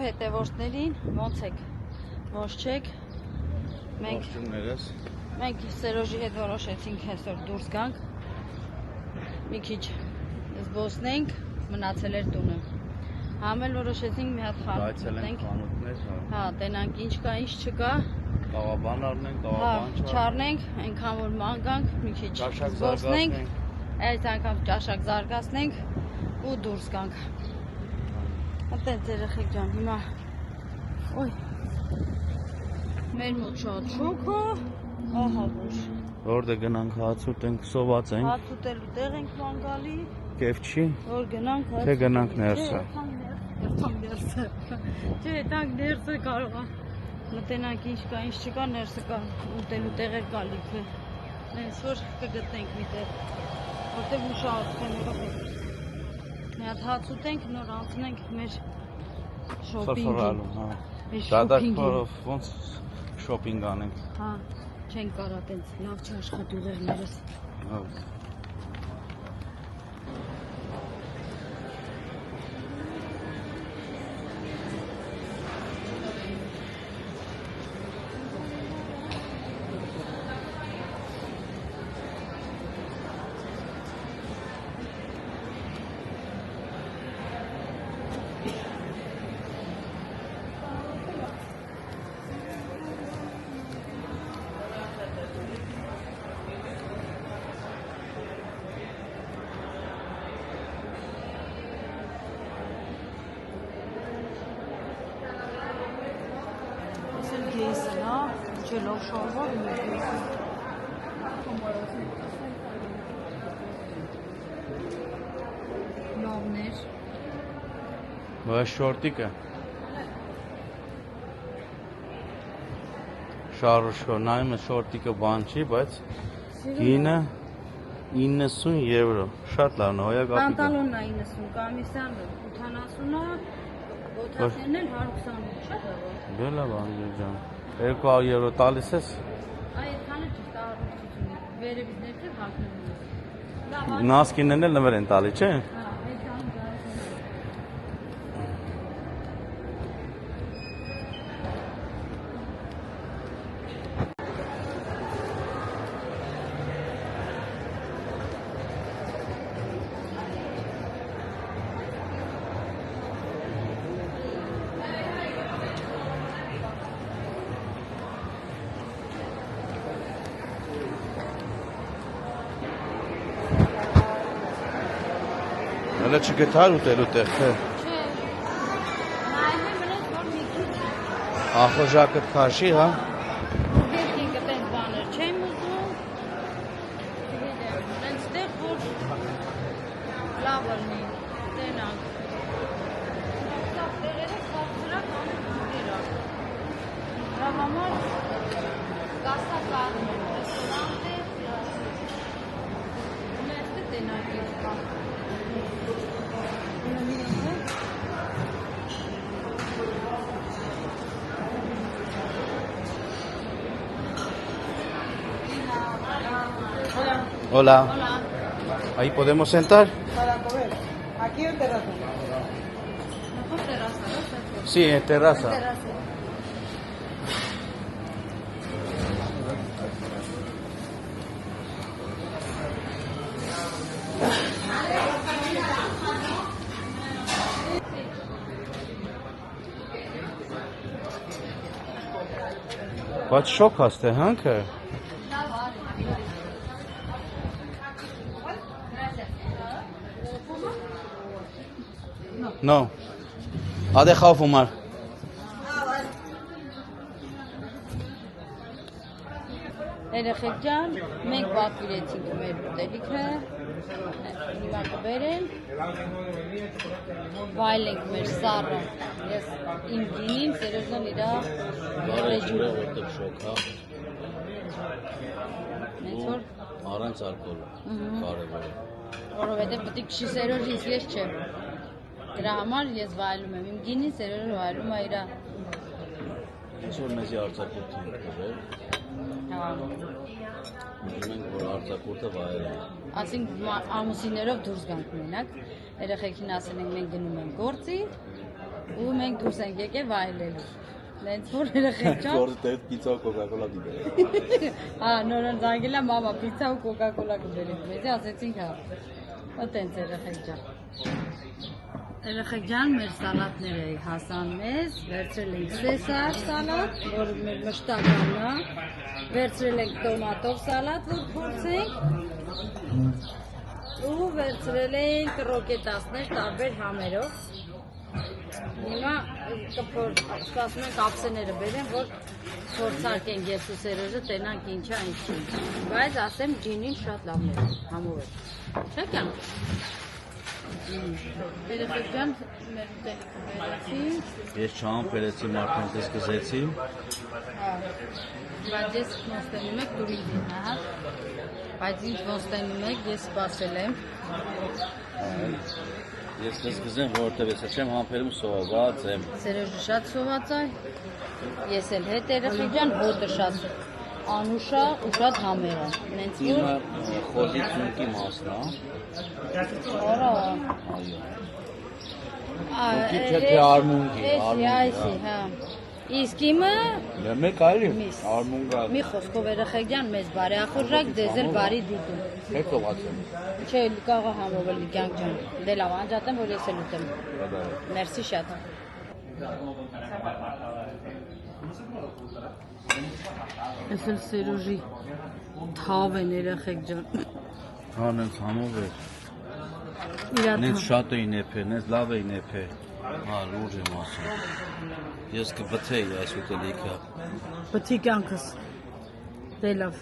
հետևորդներին, ոնց եք, ոնց չեք, մենք Սերոժի հետ որոշեցինք այսօր դուրս գանք, մի քիչ զբոսնենք, մնացել էր տունը, համել որոշեցինք մի հատ խանութ մտնենք, տենանք ինչ կա, ինչ չկա, կաղաբան առնենք, չառնենք, այնքան որ ման գանք, մի քիչ զբոսնենք, այս անգամ ճաշակ զարգացնենք ու դուրս գանք, Ատենց երեխեք ջան, հիմա մեր մոտ շատ շոք է, ահա որ Որտե գնանք հաց ուտենք, սոված ենք Հաց ուտելու տեղ ենք ման գալի Կեվ չի, որ գնանք հաց թե գնանք ներսը Չէ, եթանք ներսը կարող է Մտենանք ինչ կա, ինչ չկա, ներսը կա ուտելու տեղեր գալիք է Նենց որ կգտնենք մի տեղ Որտեղ ուշահատքեն Մի հատ հաց ուտենք, նոր անցնենք մեր շոպինգին Դադարքորով ոնց շոպինգ անենք Հա, չենք կարա տենց լավ չաշխատ ուղերներս Գեյսն հա, չելով շարվար ու գեյսն Լավներ Բայց շորտիկը Շարուշո, նայում է շորտիկը բան չի, բայց գինը 90 եվրո, շատ լավն է, հոյա կապիկը Պանտալոնն է 90, կամիսան 80-ը, բոթասներն էլ 120, շատ լավ է Դե լավ անգեր ջան, 200 եվրո տալիս ես Այդքանը ճիշտ առողջություն է, վերևից ներքև հագնում ես Նասկինն էլ նվեր են տալի, չէ? Հələ չգտար ուտելու տեղ, թե Չէ, նայում եմ մնես, որ մի քիչ Ախոժակը քաշի, հա Բերքին կտենց բաներ չեմ ուզում Հենց տեղ, որ լավ ըլնի, տենանք Սաղ տեղերը խաղցրակ անում ուգերա Հա համար կասակ անում եմ, ռեստորանտ է, ունեստը տենանք ինչ կա Hola. Hola. Ahí podemos sentar? Para comer. ¿Aquí o en terraza? Mejor terraza, ¿no? Sí, en terraza. Terraza. Բայց շոք հաստ է, հանքը No. Ha dejado fumar. Երեխեք ջան, մենք պատվիրեցինք մեր ուտելիքը, հիմա կբերեն, վայելենք մեր սառը, ես իմ գինին, Սերոժն իրա լեջուրը։ որտեղ շոք, հա։ Նենց որ Առանց ալկոհոլ, կարևոր է։ Որովհետև պետք է քշի Սերոժը, իսկ ես չեմ։ Դրա համար ես վայելում եմ իմ գինին, Սերոժը վայելում է իրա։ Ինչ որ մեզի արձակուրդ ենք տվել։ Հա։ Ուզում ենք, որ արձակուրդը վայելենք։ Ասենք ամուսիններով դուրս գանք մենակ, երեխեքին ասել ենք մենք գնում ենք գործի, ու մենք դուրս ենք եկել վայելելու։ Նենց որ երեխեք ջան։ Որը դեռ պիցա ու կոկա-կոլա դիպել։ Նորեն զանգել եմ մամա պիցա ու կոկա-կոլա կբերեք։ Մեզ ասեցինք հա։ Այդտենց երեխեք ջան։ Երեխեք ջան, մեր սալատները հասան մեզ, վերցրել ենք սեսար սալատ, որը մեր մշտականն է, վերցրել ենք տոմատով սալատ, որ փորձենք, ու վերցրել ենք ռոկետասներ տարբեր համերով։ Հիմա սպասում ենք ափսեները բերեն, որ փորձարկենք ես ու Սերոժը, տենանք ինչա ինչ չի։ Բայց ասեմ ջինին շատ լավն է, համով է։ Չէ՞ կան։ Երեխեք ջան, մեր ուտելիքը բերեցին։ Ես չամփերեցի մարդուն սկսեցի։ Բայց ես ոնց տենում եք տուրիզմ, հա։ Բայց ինչ ոնց տենում եք, ես սպասել եմ։ Ես կզգզեմ, որովհետև ես չեմ համբերում սոված եմ։ Սերոժը շատ սոված է։ Ես էլ հետ երեխեք ջան, հոտը շատ անուշ է ու շատ համեղ է։ Նենց որ Իմը խոզի ծունկի մասն է։ Արա։ Ծունկի չէ արմունկի, Այսի, հա։ Իսկ իմը մեկ այլ միս։ արմունկա։ Մի խոսքով երեխեք ջան, մեզ բարի ախորժակ, ձեզ էլ բարի դիտում։ Հետ ողացեմ։ Չէ, կաղա համով էլ կյանք ջան։ Դե լավ, անջատեմ, որ ես էլ ուտեմ։ Մերսի շատ։ Ես էլ Սերոժի թավ են երեխեք ջան։ Հա, նենց համով է։ Իրա Նենց շատ էին եփել, նենց լավ էին եփել։ Հա, լուրջ եմ ասում։ Ես կբթեի այս ուտելիքը։ Բթի կյանքս։ Դե լավ։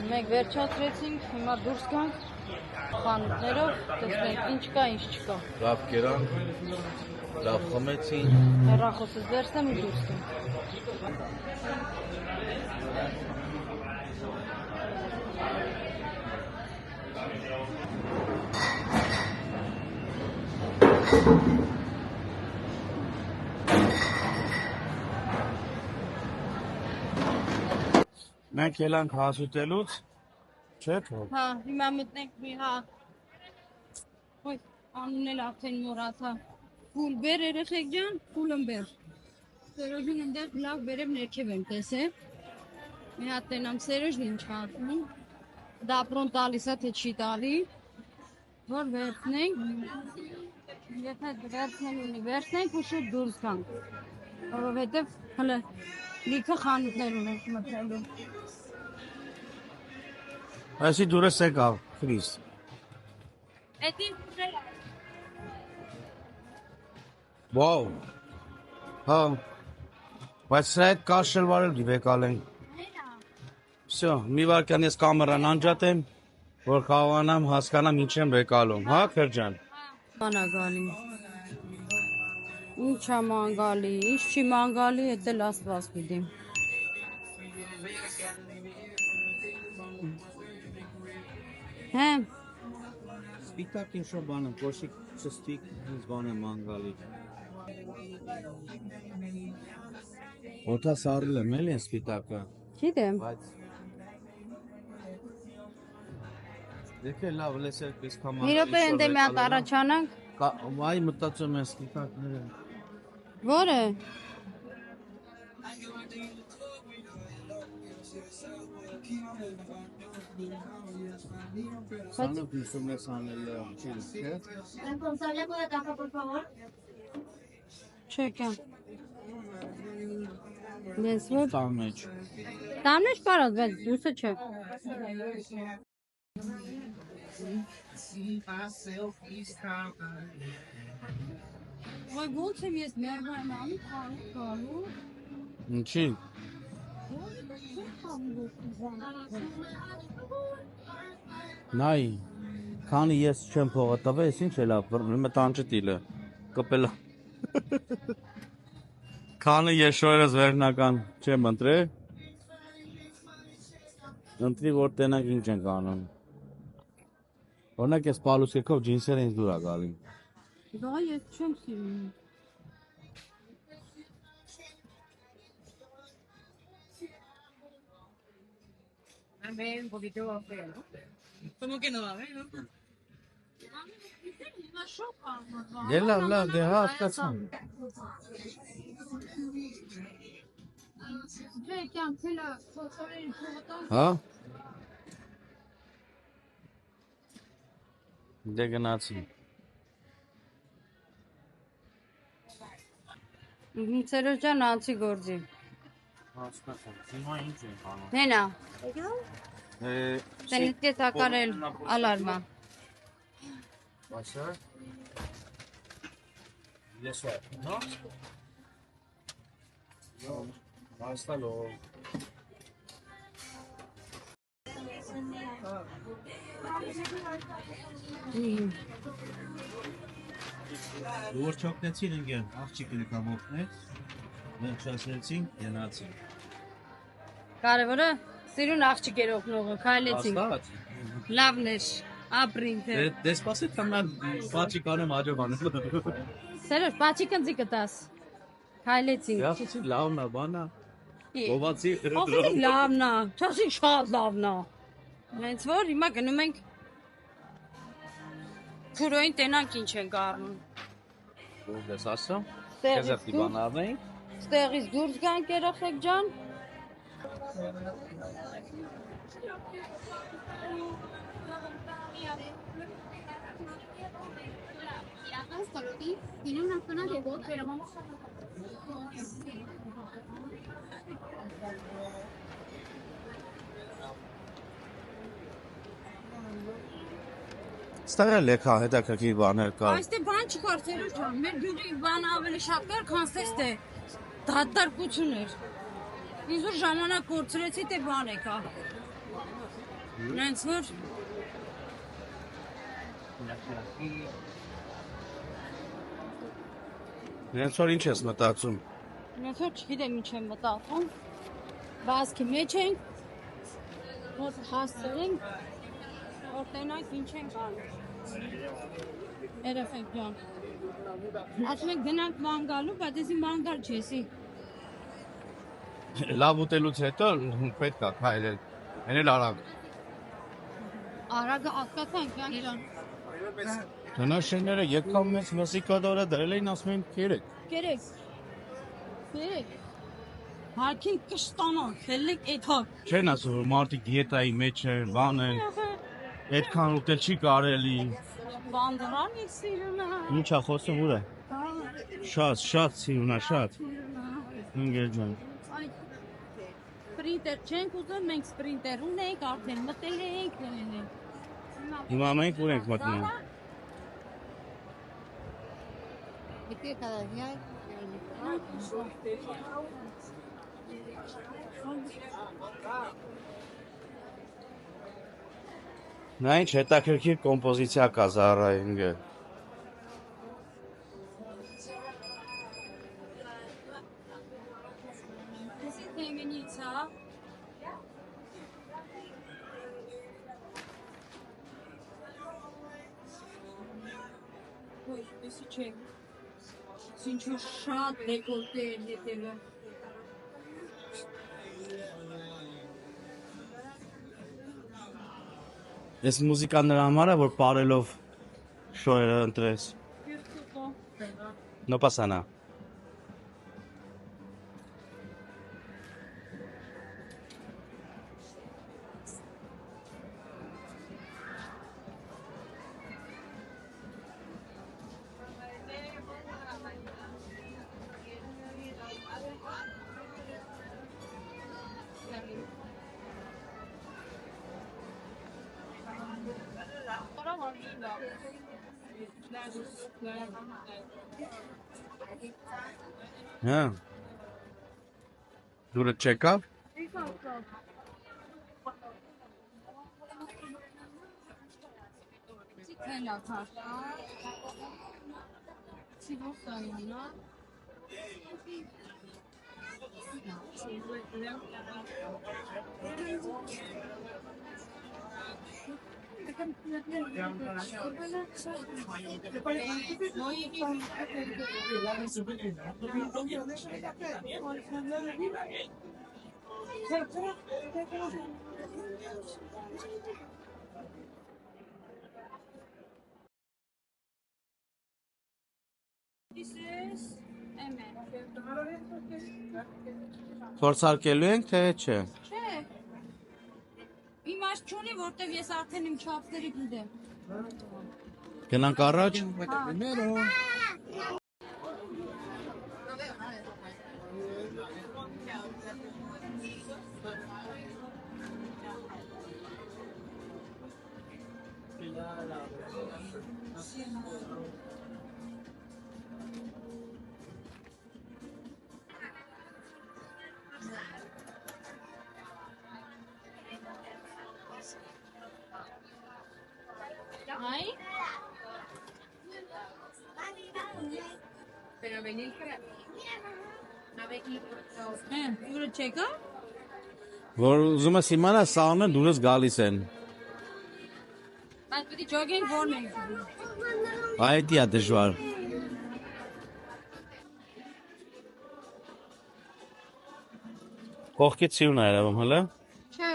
Մենք վերջացրեցինք, հիմա դուրս գանք խանութներով, տեսնենք ինչ կա, ինչ չկա։ Լավ կերան, լավ խմեցին։ Հեռախոսս վերցնեմ ու դուրս գանք։ Մենք ելանք հասուտելուց, չէ՞ թող։ Հա, հիմա մտնենք մի հա։ Ոյ, անունն էլ արդեն մոռացա։ Ֆուլբեր երեխեք ջան, ֆուլմբեր։ Սերոժին ընդեղ լավ բերեմ ներքև եմ տեսել։ Մի հատ տենամ Սերոժն ինչ ասում։ Դապրոն տալիս է թե չի տալի։ Որ վերցնենք։ Եթե վերցնենք ու շուտ դուրս գանք։ Որովհետև հələ լիքը խանութներ ունենք մտնելու։ Այսի դուրս եկավ, ֆրիզ։ Էդի ուժել։ Վաու։ Հա։ Բայց սա այդ կար շլվարել դիվեկալ են։ Всё, մի վարքան ես կամերան անջատեմ, որ կարողանամ հասկանամ ինչ եմ եկալում, հա, Քերջան։ Մանագալի։ Ինչ է մանգալի, ինչ չի մանգալի, էդ էլ Աստված գիտի։ Հե, Սպիտակ ինչ-որ բան եմ, կոշիկ չստիկ, ինձ բան եմ անգալի։ Ոտա սարել եմ, էլի են սպիտակը, գիտեմ։ բայց դեքը լավ լեսել պես կամար։ Մի րոպե ընդ մի հատ առաջանանք։ Այ մտածում եմ սպիտակները։ Որը։ Սանով դիսում ես անել չիլ, չէ։ Responsable puede caja, por favor. Չեկա։ Ես որ Տան մեջ։ տանն էս պարած, բայց դուսը չէ։ Ոյ ոնց եմ ես մերվան անում, խալու։ Ինչի։ Նայ, քանի ես չեմ փողը տվել, ես ինչ է լավ, մը տանջտիլը, կպելա։ Քանի ես շորերս վերնական չեմ ընտրել, ընտրի որ տենանք ինչ ենք անում։ Օրինակ ես պալուսկեքով ջինսերը ինձ դուր ա գալի։ Դա ես չեմ սիրում։ Un poquito feo, ¿no? ¿Cómo que no va a ver, no? Գելա լավ դե հա հասկացա։ Հա։ Դե գնացի։ Ծերոջ ջան անցի գործի։ Հասկացա։ Հիմա ինչ են անում։ Հենա, Դե տենիտե տակարել ալարմա։ Başla. Yaşa. No? No. Hasta lo. Որ չօգնեցին ընկեր, աղջիկը կամ օգնեց, մենք շասնեցինք, գնացին։ Կարևորը սիրուն աղջիկ էր օգնողը, քայլեցինք։ Աստված։ Լավն էր, ապրինք է։ Դե սպասի թաման բաճի կանեմ աջոբանը։ Սերոջ, պաչի կնձի կտաս։ Քայլեցինք։ Ասեցի լավն է, բանա։ Ովացի։ Ասեցի լավն է, չասի շատ լավն է։ Հենց որ հիմա գնում ենք քուրոյին տենանք ինչ ենք առնում։ Ով ես ասում։ Ստեղից Կեզերտի բան առնեին։ Ստեղից դուրս գանք երեխեք ջան։ Tiene una zona de voz, pero vamos a... Ստեղ լեքա հետաքրքիր բաներ կար։ Այստեղ բան չկար, Սերոջ ջան, մեր գյուղի բանը ավելի շատ կար, քան ստե դատարկություն էր։ Ինձ որ ժամանակ կորցրեցի, թե բան եկա։ Նենց որ Իրենց որ ինչ ես մտածում։ նենց որ չգիտեմ ինչ եմ մտածում։ Բասկի մեջ ենք, որ հասցրենք, որ տենանք ինչ ենք անում։ Երեխեք ջան։ Ասում եք գնանք ման գալու, բայց եսի ման գալ չեսի։ Լավ ուտելուց հետո պետք է քայլել։ Այն էլ արագ։ Արագը ատկացանք, ջան։ Տնաշենները եկավ մեծ մուսիկադորը դրել էին ասում են կերեք։ Կերեք։ Հարկին կշտանանք, խելեք էթակ։ Չեն ասում որ մարդիկ դիետայի մեջ են, բան են։ Այդքան ուտել չի կարելի։ Բանդրան եք սիրունա։ Ինչա խոսում ուր է։ Շատ սիրուն է, շատ։ Ընկեր ջան։ Սպրինտեր չենք ուզում, մենք սպրինտեր ունենք, արդեն մտել ենք։ Հիմա մենք ուր ենք մտնում։ Նա ինչ հետաքրքիր կոմպոզիցիա կա Զարայի ընկեր։ This is Nemenica. Ой, тысячи. Sinço շատ դեկոլտե էր հետևը։ Ես մուզիկան նրա համար է, որ պարելով շոյերը ընտրես։ No pasa nada. Yeah. Do the checkup. Hello, Tasha. See what's going on. Փորձարկելու ենք թե չէ։ Չէ։ Իմաստ չունի, որտեվ ես արդեն իմ չափսերը գիտեմ։ Գնանք առաջ։ Ay, Pero venir para... A ver, ուրը չեկա։ Որ ուզում ես իմանա սաունը դուրս գալիս են։ Բայց պիտի ճոգենք որն ենք։ Այդ է դժվար։ Կողքից սիրուն է երևում, հələ։ Չէ։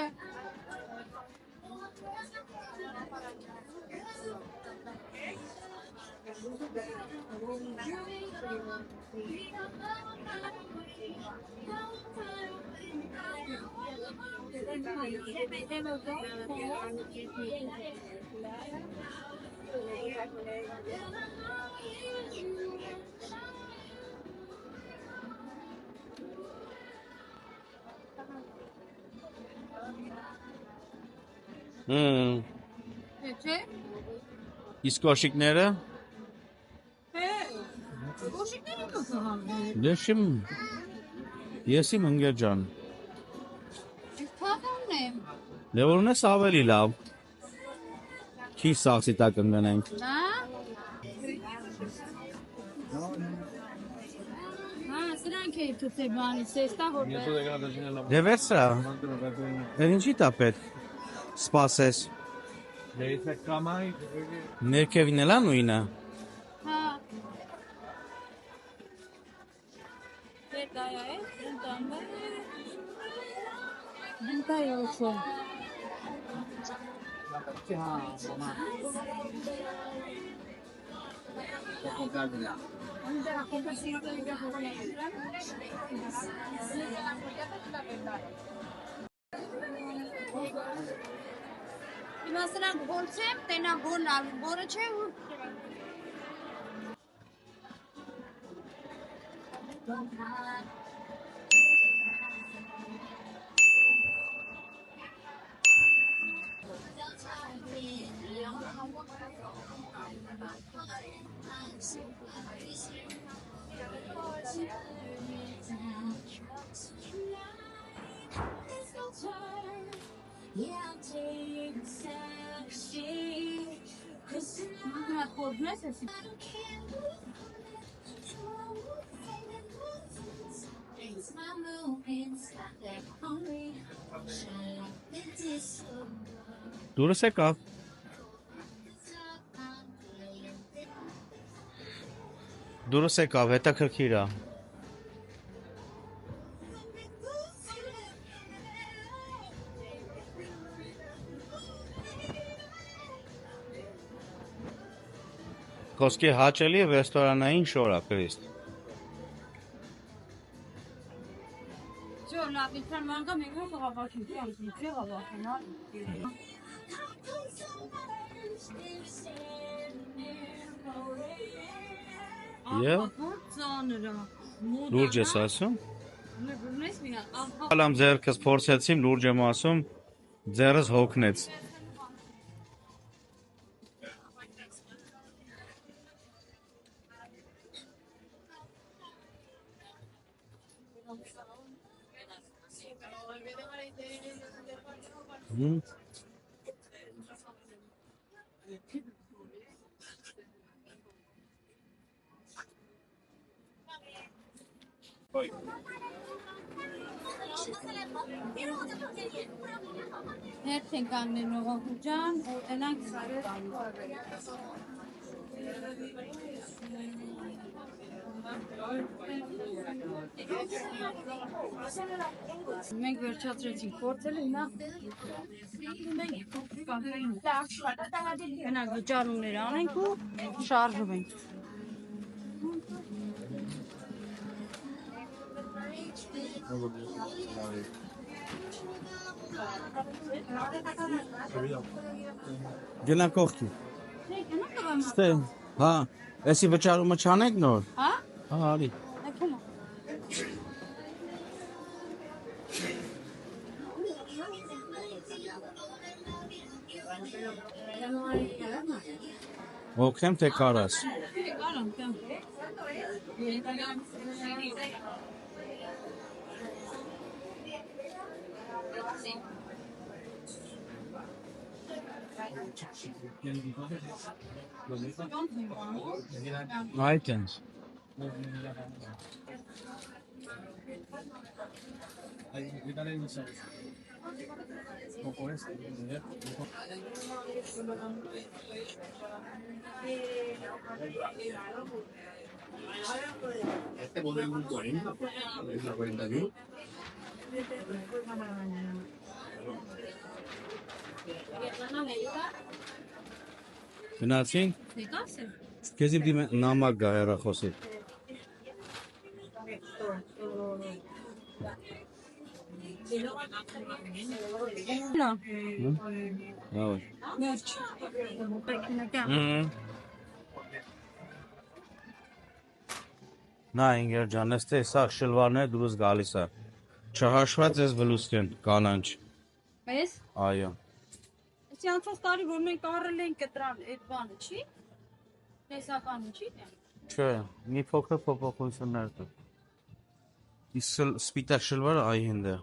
Չէ։ Իսկ կոշիկները։ Կոշիկները կսահան։ Դեշիմ։ Ես իմ ընկեր ջան։ Թաղանն եմ։ Դե որն ես ավելի լավ։ Քիչ սաղսի տակ ընկնենք։ Հա։ Հա, սրանք է թութե բանի, սեստա որտեղ։ Դե վերցրա։ Դե ինչի՞ տա պետք։ Սպասես։ Ներքևին էլա նույնը։ Հա։ Դե դայա է, ընտանբա։ Դայա օսո։ Հիմա սրանք գործեմ, տենա որն ալու, որը չէ ու Դուրս եկավ։ Դուրս եկավ, հետաքրքիր է։ Խոսքի հաճելի ռեստորանային շոր է, Քրիստ։ Всё, լավ, իքան մանգա մեկը խաղաղություն, իքան խաղաղություն, հա։ Եվ ծանրա։ լուրջ ես ասում։ Նույնպես մի հատ։ Ալամ ձերքս փորձեցիմ, լուրջ եմ ասում, ձերս հոգնեց։ Հետ ենք անգնել նողոքու ջան, ուտենանք սարեր Մենք վերջացրեցինք փորձելը, հիմա գնանք վճարումներ անենք ու շարժվենք։ Գնա կողքի։ Չէ, գնա տղամ։ Ստե։ Հա, էսի վճարումը չանեք նոր։ Հա? Հա, արի։ Եկել։ Օգնեմ թե կարաս։ Կարամ, կամ։ Այդտենց։ Este modelo un 40, es la 41. Գնացին։ Եկաս է։ Քեզի դիմը նամակ գա հեռախոսի։ Նա։ Հա։ Վերջ։ Տեխնիկա։ Նա ինգեր ջան, էստե սա շլվարներ դուրս գալիս է։ Չհաշված ես բլուսկեն կանանչ։ Ես։ Այո։ Իսկ անցած տարի որ մենք առել ենք կտրան այդ բանը, չի։ Տեսականը չի։ Չէ, մի փոքր փոփոխություններ կա։ Իսկ սպիտակ շլվարը այ հինդ է։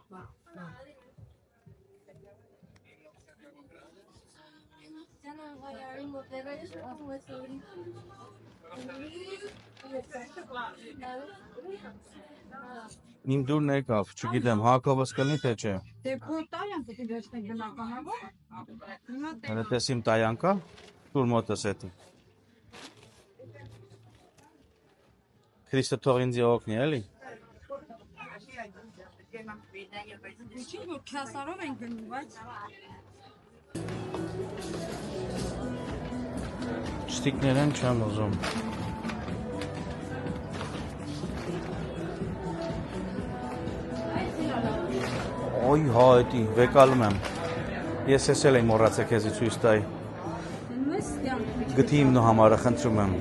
Իմ դուրն եկավ, չգիտեմ, Հակոբս կլինի թե չէ։ Դե քո տայան պետք է վերցնենք բնականաբար։ Հիմա Հələ տեսիմ տայան կա, դուր մոտս էդի։ Քրիստո թող ինձ օգնի, էլի։ Ինչի՞ որ քասարով ենք գնում, բայց Չտիկներեն չեմ ուզում։ Ոյ հա էդի, վեկալում եմ։ Ես էսել եմ մոռացել քեզի ցույց տայի։ նույնս կան։ Գտի իմ նո համարը խնդրում եմ։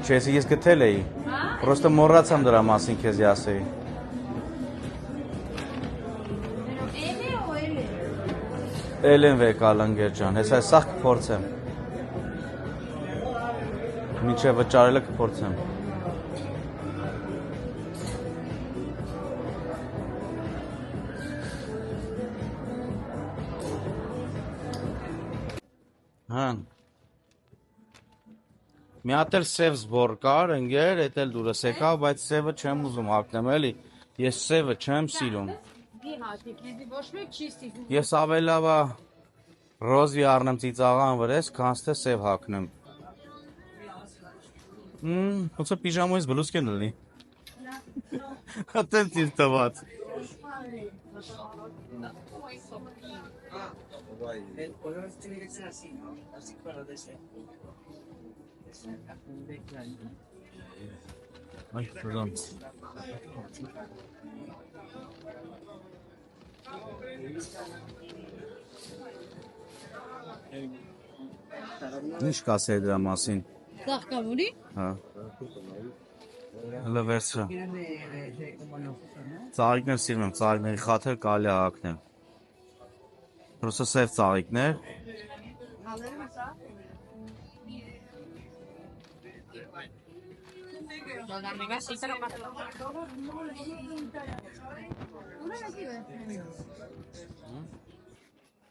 Չէ, ես գտել էի։ Պրոստը մոռացամ դրա մասին քեզի ասեի։ Էլի ու էլի։ Էլեն վեկալ ընկեր ջան, հեսա սաղ կփորձեմ։ Մինչև վճարելը կփորձեմ։ Հա։ Մի հատ էլ սև զբոր կար, ընկեր, էդ էլ դուրս եկավ, բայց սևը չեմ ուզում հագնեմ, էլի։ Ես սևը չեմ սիրում։ Դի հատիկ, ես ոչ մեկ չի ստիպում։ Ես ավելի լավ է ռոզի առնեմ ծիծաղան վրես, քան թե սև հագնեմ։ Ոնց է պիժամոյից բլուսկեն լինի։ Հատենց ինձ տված։ El color tiene que ser así, ¿no? Así para deseo. Ay, perdón. Ինչ կասեի դրա մասին։ Ծաղկավորի։ Հա։ Հələ վերցրա։ Como no, ¿no? Ծաղիկներ սիրում եմ, ծաղիկների խաթր կարելի է հագնել։ Պրոստը սև ծաղիկներ։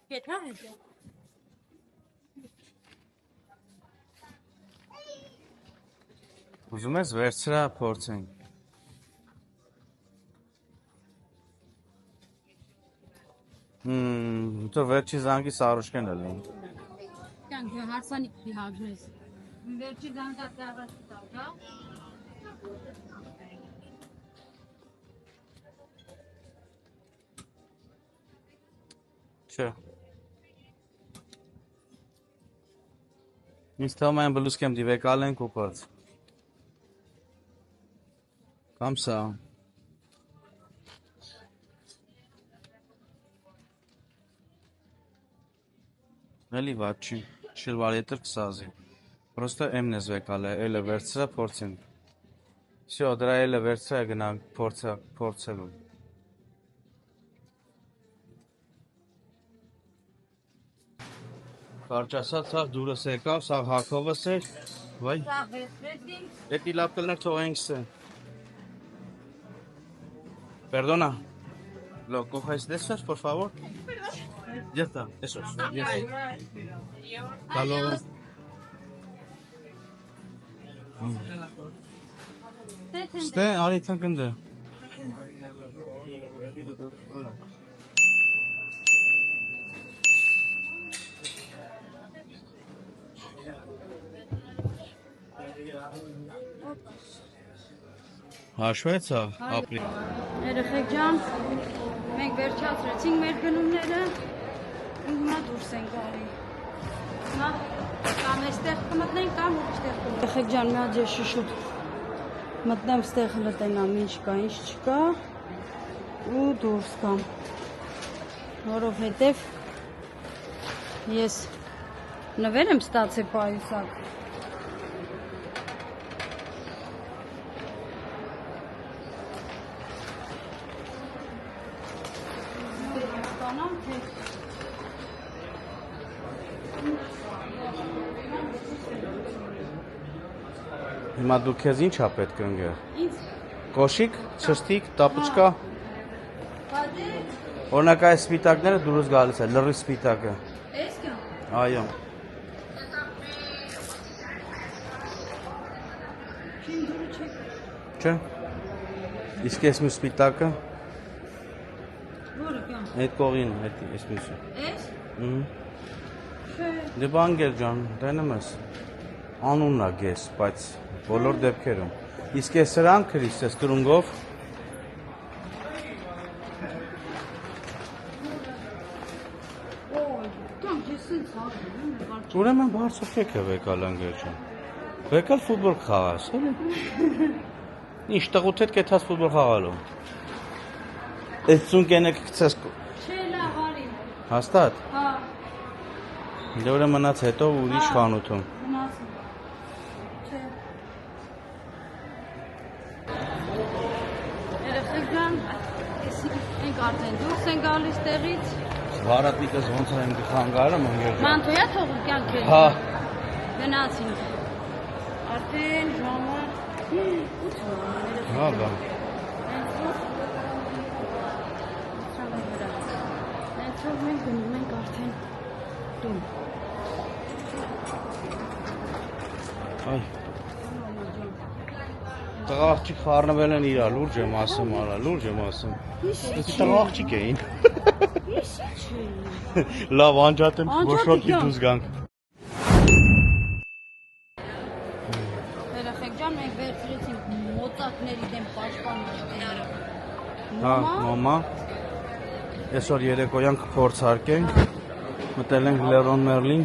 Կեթա հետ։ Ուզում ես վերցրա փորձենք։ Դու վերջի զանգի սարուշկեն էլ են։ Կյանք հարսանիք դի հագնես։ Վերջի զանգած առաջ տալ, հա։ Չէ։ Ինձ թվում է բլուսկեմ դիվեկալ ենք ու պարծ։ Կամ սա։ Էլի վատ չի, շլվար ետր կսազի։ Պրոստը էմն ես վեկալ է, էլը վերցրա փորձին։ Всё, դրա էլը վերցրա գնանք փորձելու։ Կարճ ասած, սաղ դուրս եկավ, սաղ հակովս էր, վայ, Սա վերցրեցինք։ էտի լավ կլներ թողենք սը։ Perdona, ¿lo coges de esos, por favor? Ya está, esos. Yes. Hasta luego. Ste, արի թանկնդը։ Հաշվեց հա, ապրի։ Երեխեք ջան, մենք վերջացրեցինք մեր գնումները, ու հիմա դուրս ենք գալի։ Հիմա կամ այստեղ կմտնենք, կամ այստեղ կմտնենք։ Երեխեք ջան, մի հատ ես շուշուտ մտնեմ ստեղ լտենամ, ինչ կա, ինչ չկա, ու դուրս կամ։ Որովհետև ես նվեր եմ ստացել պայուսակ։ Հիմա դու քեզ ինչ ա պետք ընկեր։ Ինձ Կոշիկ, չստիկ, տապուչկա։ պատեր, Օրինակ այս սպիտակները դուրս գալիս է, լրի սպիտակը։ ես կա։ Այո։ Չին դուրը չեք։ Չէ։ Իսկ այս մի սպիտակը, Որը կա։ այդ կողին, այդ այս մյուսը։ Ես։ Չէ։ Դե բանգել ջան, դենեմ ես։ Անունն ա գես, բայց բոլոր դեպքերում։ Իսկ այս սրանք քրիս ես կրունգով։ Օй, կամ ես ինձ հաղում եմ, Ուրեմն բարձր քեք է վեկալ ընկեր ջան։ Վեկալ ֆուտբոլ խաղաս, էլի։ Ինչ տղուտ հետ կեթաս ֆուտբոլ խաղալու։ Այս ծունկենը կգցես չէ լավ արի։ հաստատ։ Հա, Դե ուրեմն մնաց հետո ուրիշ խանութում։ գնացի։ Չէ։ Երեխեք ջան, ենք արդեն դուրս են գալիս տեղից։ Վարատիկս ոնց է ինքը խանգարում ընկեր ջան։ Մանթոյա թողու կյանք է։ Հա, Գնացինք։ Արդեն ժամը 8 է։ հա, բա։ Հենց որ մենք գնում ենք արդեն տուն։ Այ։ Տղա աղջիկ խառնվել են իրար, լուրջ եմ ասում, արա, լուրջ եմ ասում։ Իսկ տղա աղջիկ էին։ Ես չէ։ Լավ, անջատեմ, որ շոկի Անջատի, դուրս գանք։ Երեխեք ջան, մենք վերցրեցինք մոծակների դեմ պաշտպանիչները։ Հա, մամա։ Այսօր երեկոյան կփորձարկենք։ Մտել ենք Լերոն Մերլին,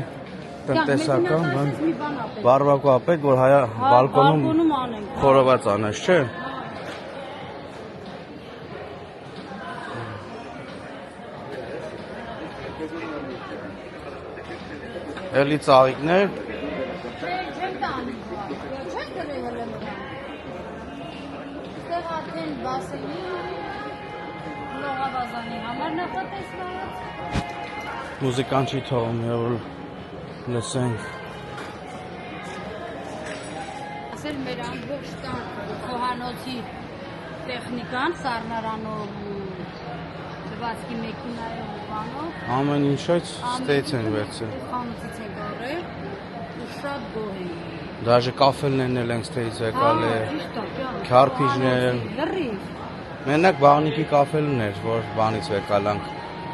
տնտեսական, բան։ Մի բան ապել։ Բարվակու ապետ, որ հայա բալկոնում Բալկոնում անենք։ խորոված անես, չէ։ Էլի ծաղիկներ, Չեմ տանի։ Չես գրել հələ մնա։ Ստեղ արդեն բասենի լողավազանի համար նախատեսված։ մուզիկան չի թողում, որ լսենք։ Ասել մեր ամբողջ տան խոհանոցի տեխնիկան, սառնարանով, ծվածքի մեքենայով ու բանով։ Ամեն ինչից ստեյց են վերցել։ Խանութից են գարել ու շատ գոհ են։ Դաժե կաֆելներն էլ են ստեյց եկալ է։ ճիշտ է, ճիշտ։ Քարփիջներ։ Լրիվ։ Մենակ բաղնիկի կաֆելն էր, որ բանից եկալանք։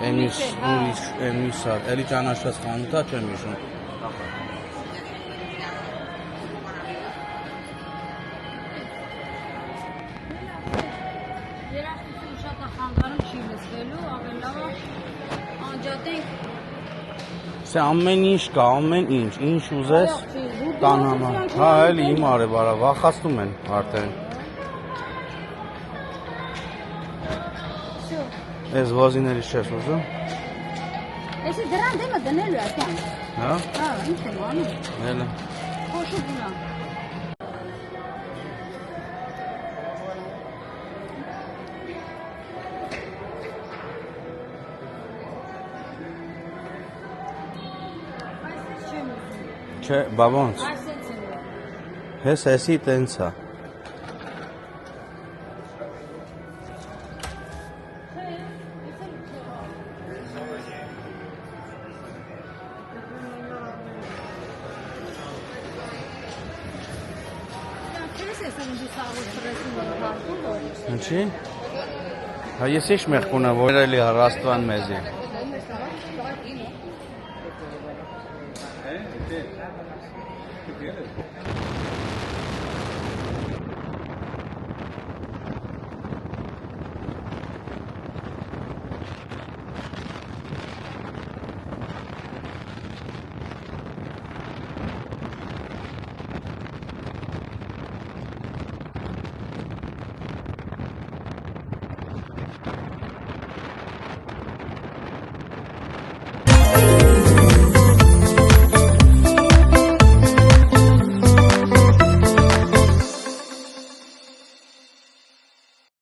Էմիս, ուրիշ, էմիսա, էլի ճանաչված խանութա չեմ հիշում։ Երախտություն շատ է խանգարում չի լսվելու, ավելի լավ է անջատենք։ Սա ամեն ինչ կա, ամեն ինչ, ինչ ուզես տան համար։ Հա, էլի իմ արև արա, վախացնում են արդեն։ Ես վազիների շես ուզում։ Էսի դրան դեմը դնելու է կան։ Հա։ Հա, ինչ եմ անում։ Էլը։ Խոշու գնա։ Այսպես չեմ ուզում։ Չէ, բա ոնց։ Այսպես եմ ուզում։ Հես էսի տենց է։ Ինչի՞։ Հա ես ինչ մեղք ունեմ, որ էլի հրաստվան մեզի։